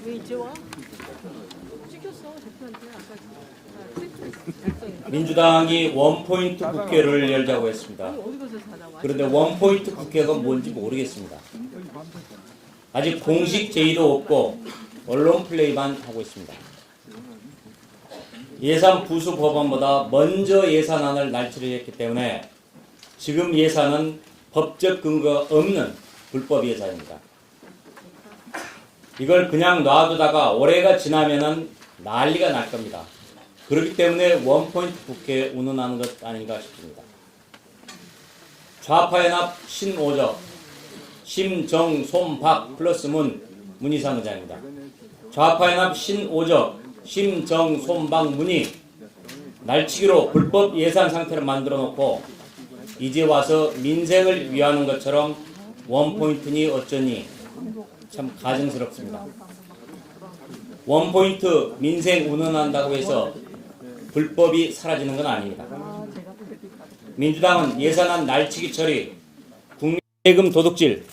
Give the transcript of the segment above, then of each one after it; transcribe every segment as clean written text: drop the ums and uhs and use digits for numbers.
왜 이제 와? 찍혔어 대표한테 아까 민주당이 원포인트 국회를 열자고 했습니다. 어디 가서 사나 와? 그런데 원포인트 국회가 뭔지 모르겠습니다. 아직 공식 제의도 없고 언론 플레이만 하고 있습니다. 예산 부수 법안보다 먼저 예산안을 날치를 했기 때문에 지금 예산은 법적 근거 없는 불법 예산입니다. 이걸 그냥 놔두다가 올해가 지나면은 난리가 날 겁니다. 그렇기 때문에 원포인트 국회에 운운하는 것 아닌가 싶습니다. 좌파연합 신오적, 심정, 솜, 박 플러스 문희상 의장입니다. 좌파연합 신오적, 심정, 솜, 박, 문희 날치기로 불법 예산 상태를 만들어 놓고 이제 와서 민생을 위하는 것처럼 원포인트니 어쩌니 참 가증스럽습니다. 원포인트 민생 운운한다고 해서 불법이 사라지는 건 아닙니다. 민주당은 예산안 날치기 처리, 국민 세금 도둑질에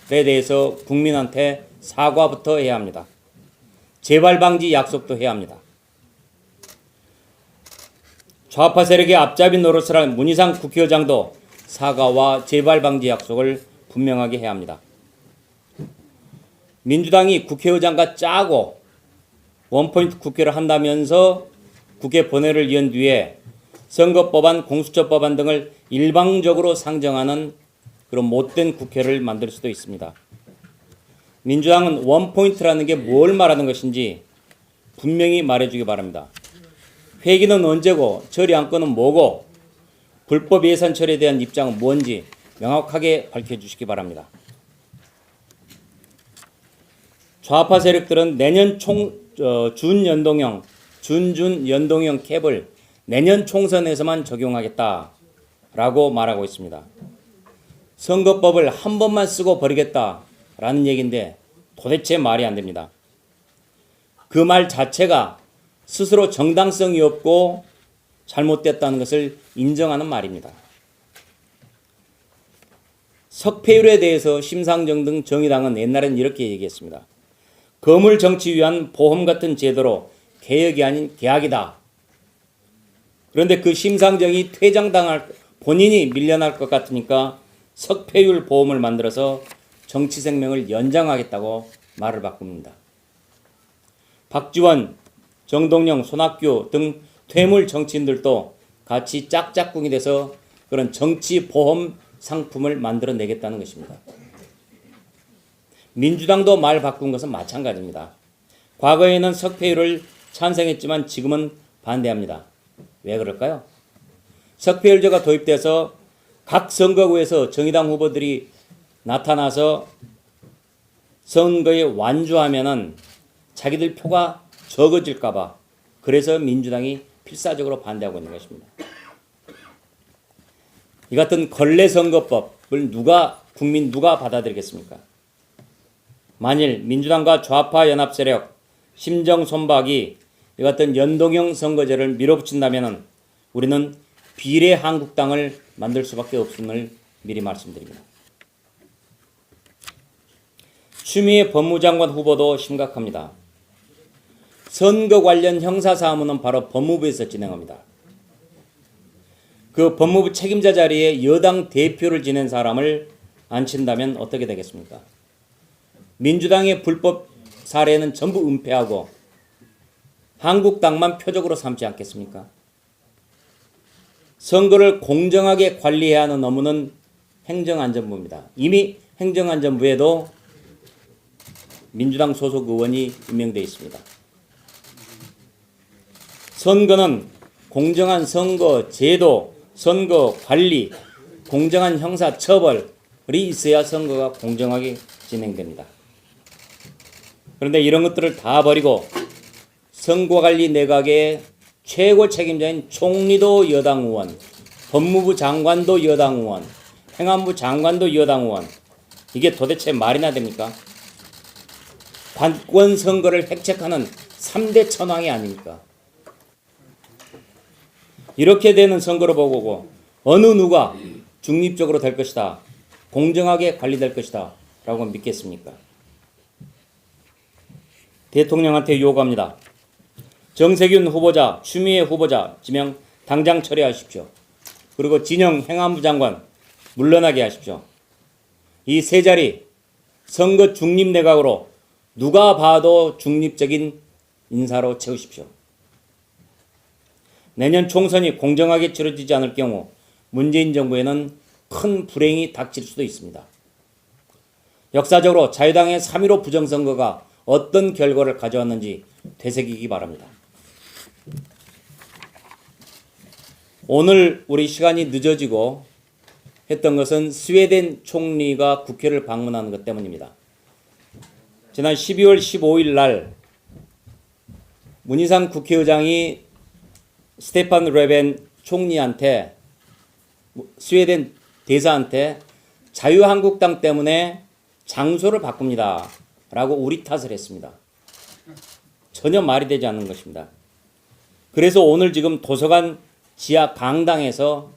대해서 국민한테 사과부터 해야 합니다. 재발 방지 약속도 해야 합니다. 좌파 세력의 앞잡이 노릇을 한 문희상 국회의장도 사과와 재발 방지 약속을 분명하게 해야 합니다. 민주당이 국회의장과 짜고 원포인트 국회를 한다면서 국회 본회의를 연 뒤에 선거법안, 공수처법안 등을 일방적으로 상정하는 그런 못된 국회를 만들 수도 있습니다. 민주당은 원포인트라는 게 뭘 말하는 것인지 분명히 말해주기 바랍니다. 회기는 언제고 처리 안건은 뭐고 불법 예산 처리에 대한 입장은 뭔지 명확하게 밝혀주시기 바랍니다. 좌파 세력들은 내년 준연동형 캡을 내년 총선에서만 적용하겠다라고 말하고 있습니다. 선거법을 한 번만 쓰고 버리겠다라는 얘기인데 도대체 말이 안 됩니다. 그 말 자체가 스스로 정당성이 없고 잘못됐다는 것을 인정하는 말입니다. 석패율에 대해서 심상정 등 정의당은 옛날에는 이렇게 얘기했습니다. 거물 정치 위한 보험 같은 제도로 개혁이 아닌 계약이다. 그런데 그 심상정이 퇴장당할 본인이 밀려날 것 같으니까 석패율 보험을 만들어서 정치 생명을 연장하겠다고 말을 바꿉니다. 박지원, 정동영, 손학규 등 퇴물 정치인들도 같이 짝짝꿍이 돼서 그런 정치 보험 상품을 만들어내겠다는 것입니다. 민주당도 말 바꾼 것은 마찬가지입니다. 과거에는 석패율을 찬성했지만 지금은 반대합니다. 왜 그럴까요? 석패율제가 도입돼서 각 선거구에서 정의당 후보들이 나타나서 선거에 완주하면은 자기들 표가 적어질까봐 그래서 민주당이 필사적으로 반대하고 있는 것입니다. 이 같은 걸레선거법을 국민 누가 받아들이겠습니까? 만일 민주당과 좌파 연합 세력, 심정 손박이 이 같은 연동형 선거제를 밀어붙인다면 우리는 비례 한국당을 만들 수밖에 없음을 미리 말씀드립니다. 추미애 법무장관 후보도 심각합니다. 선거 관련 형사사무는 바로 법무부에서 진행합니다. 그 법무부 책임자 자리에 여당 대표를 지낸 사람을 앉힌다면 어떻게 되겠습니까? 민주당의 불법 사례는 전부 은폐하고 한국당만 표적으로 삼지 않겠습니까? 선거를 공정하게 관리해야 하는 업무는 행정안전부입니다. 이미 행정안전부에도 민주당 소속 의원이 임명되어 있습니다. 선거는 공정한 선거 제도, 선거 관리, 공정한 형사 처벌이 있어야 선거가 공정하게 진행됩니다. 그런데 이런 것들을 다 버리고 선거관리 내각의 최고 책임자인 총리도 여당 의원, 법무부 장관도 여당 의원, 행안부 장관도 여당 의원, 이게 도대체 말이나 됩니까? 관권 선거를 획책하는 3대 천왕이 아닙니까? 이렇게 되는 선거로 보고 어느 누가 중립적으로 될 것이다, 공정하게 관리될 것이다 라고 믿겠습니까? 대통령한테 요구합니다. 정세균 후보자, 추미애 후보자 지명 당장 처리하십시오. 그리고 진영 행안부 장관 물러나게 하십시오. 이 세 자리 선거 중립 내각으로 누가 봐도 중립적인 인사로 채우십시오. 내년 총선이 공정하게 치러지지 않을 경우 문재인 정부에는 큰 불행이 닥칠 수도 있습니다. 역사적으로 자유당의 3.15 부정선거가 어떤 결과를 가져왔는지 되새기기 바랍니다. 오늘 우리 시간이 늦어지고 했던 것은 스웨덴 총리가 국회를 방문하는 것 때문입니다. 지난 12월 15일 날 문희상 국회의장이 스테판 레벤 총리한테 스웨덴 대사한테 자유한국당 때문에 장소를 바꿉니다 라고 우리 탓을 했습니다. 전혀 말이 되지 않는 것입니다. 그래서 오늘 지금 도서관 지하 강당에서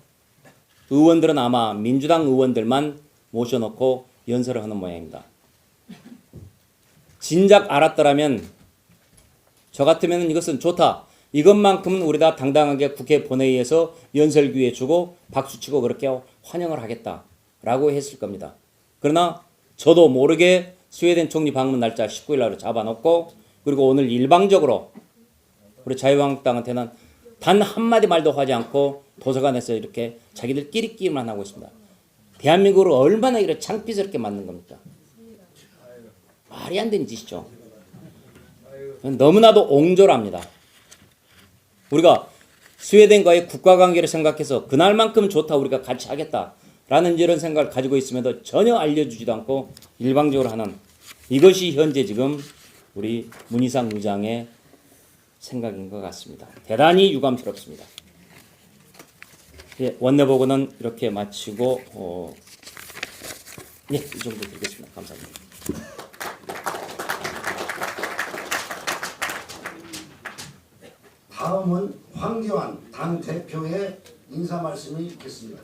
의원들은 아마 민주당 의원들만 모셔놓고 연설을 하는 모양입니다. 진작 알았더라면 저 같으면 이것은 좋다. 이것만큼은 우리 다 당당하게 국회 본회의에서 연설 기회 주고 박수치고 그렇게 환영을 하겠다라고 했을 겁니다. 그러나 저도 모르게 스웨덴 총리 방문 날짜 19일 날로 잡아놓고 그리고 오늘 일방적으로 우리 자유한국당한테는 단 한마디 말도 하지 않고 도서관에서 이렇게 자기들끼리끼리만 하고 있습니다. 대한민국을 얼마나 이렇게 창피스럽게 만든 겁니까? 말이 안 되는 짓이죠. 너무나도 옹졸합니다. 우리가 스웨덴과의 국가관계를 생각해서 그날만큼 좋다 우리가 같이 하겠다라는 이런 생각을 가지고 있음에도 전혀 알려주지도 않고 일방적으로 하는 이것이 현재 지금 우리 문희상 의장의 생각인 것 같습니다. 대단히 유감스럽습니다. 예, 원내보고는 이렇게 마치고 이 정도 드리겠습니다. 감사합니다. 다음은 황교안 당대표의 인사 말씀이 있겠습니다.